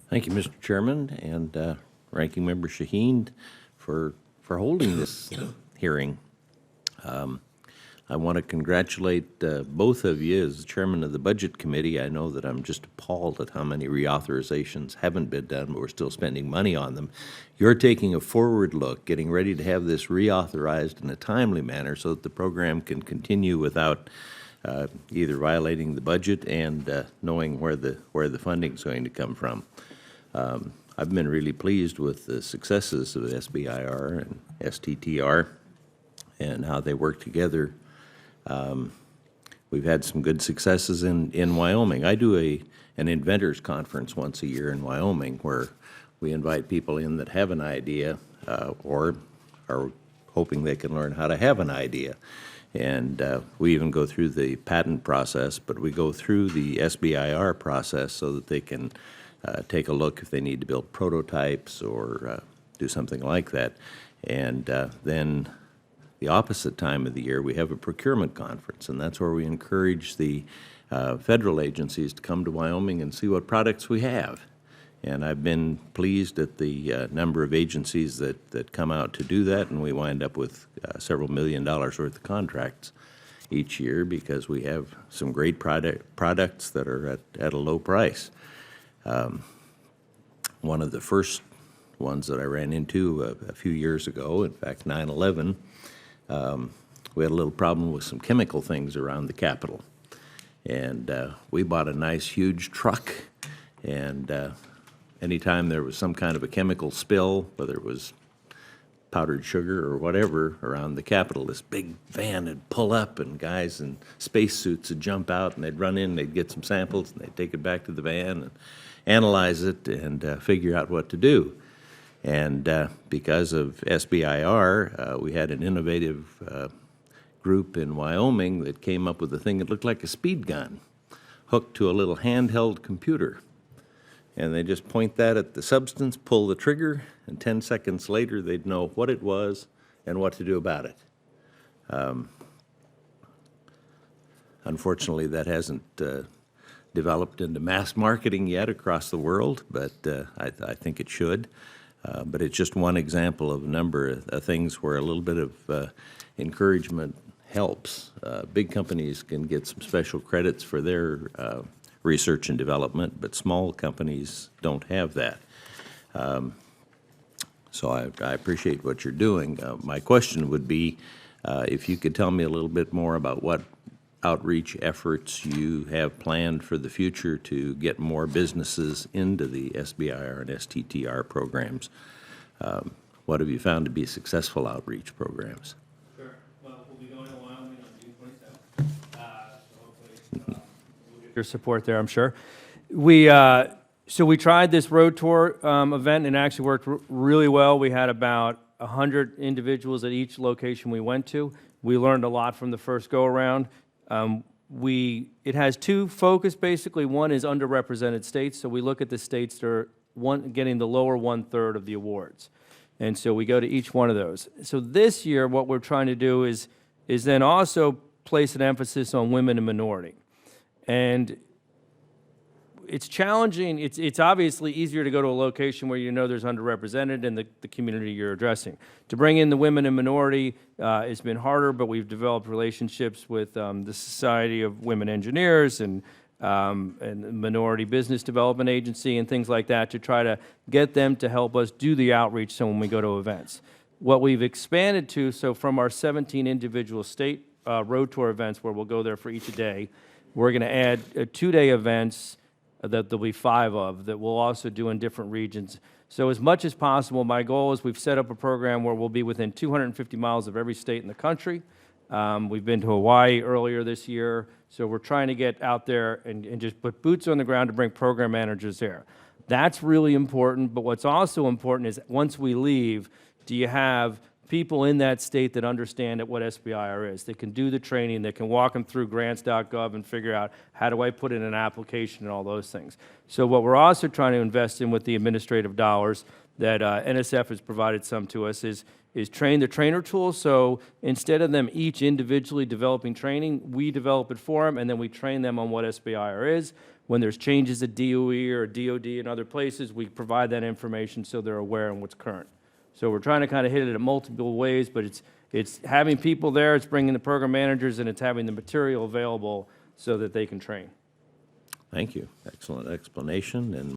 Thank you, Mr. Chairman, and Ranking Member Shaheen for holding this hearing. I want to congratulate both of you as chairman of the Budget Committee. I know that I'm just appalled at how many reauthorizations haven't been done, but we're still spending money on them. You're taking a forward look, getting ready to have this reauthorized in a timely manner so that the program can continue without either violating the budget and knowing where the funding is going to come from. I've been really pleased with the successes of SBIR and STTR and how they work together. We've had some good successes in Wyoming. I do an inventors conference once a year in Wyoming where we invite people in that have an idea or are hoping they can learn how to have an idea. And we even go through the patent process, but we go through the SBIR process so that they can take a look if they need to build prototypes or do something like that. And then the opposite time of the year, we have a procurement conference, and that's where we encourage the federal agencies to come to Wyoming and see what products we have. And I've been pleased at the number of agencies that come out to do that, and we wind up with several $1 million worth of contracts each year because we have some great products that are at a low price. One of the first ones that I ran into a few years ago, in fact 9/11, we had a little problem with some chemical things around the Capitol. And we bought a nice huge truck, and anytime there was some kind of a chemical spill, whether it was powdered sugar or whatever around the Capitol, this big van would pull up and guys in spacesuits would jump out and they'd run in, they'd get some samples and they'd take it back to the van and analyze it and figure out what to do. And because of SBIR, we had an innovative group in Wyoming that came up with a thing that looked like a speed gun hooked to a little handheld computer. And they just point that at the substance, pull the trigger, and 10 seconds later they'd know what it was and what to do about it. Unfortunately, that hasn't developed into mass marketing yet across the world, but I think it should. But it's just one example of a number of things where a little bit of encouragement helps. Big companies can get some special credits for their research and development, but small companies don't have that. So I appreciate what you're doing. My question would be if you could tell me a little bit more about what outreach efforts you have planned for the future to get more businesses into the SBIR and STTR programs. What have you found to be successful outreach programs? Sure. Well, we'll be going to Wyoming on June 27th. So hopefully we'll get your support there, I'm sure. So we tried this road tour event, and it actually worked really well. We had about 100 individuals at each location we went to. We learned a lot from the first go-around. It has two focus, basically. One is underrepresented states, so we look at the states that are getting the lower 1/3 of the awards. And so we go to each one of those. So this year, what we're trying to do is then also place an emphasis on women and minority. And it's challenging. It's obviously easier to go to a location where you know there's underrepresented in the community you're addressing. To bring in the women and minority has been harder, but we've developed relationships with the Society of Women Engineers and Minority Business Development Agency and things like that to try to get them to help us do the outreach so when we go to events. What we've expanded to, so from our 17 individual state road tour events where we'll go there for each a day, we're going to add 2-day events that there'll be 5 of that we'll also do in different regions. So as much as possible, my goal is we've set up a program where we'll be within 250 miles of every state in the country. We've been to Hawaii earlier this year, so we're trying to get out there and just put boots on the ground to bring program managers there. That's really important, but what's also important is once we leave, do you have people in that state that understand what SBIR is? They can do the training, they can walk them through grants.gov and figure out how do I put in an application and all those things. So what we're also trying to invest in with the administrative dollars that NSF has provided some to us is train the trainer tool. So instead of them each individually developing training, we develop it for them, and then we train them on what SBIR is. When there's changes at DOE or DOD and other places, we provide that information so they're aware of what's current. So we're trying to kind of hit it in multiple ways, but it's having people there, it's bringing the program managers, and it's having the material available so that they can train. Thank you. Excellent explanation. And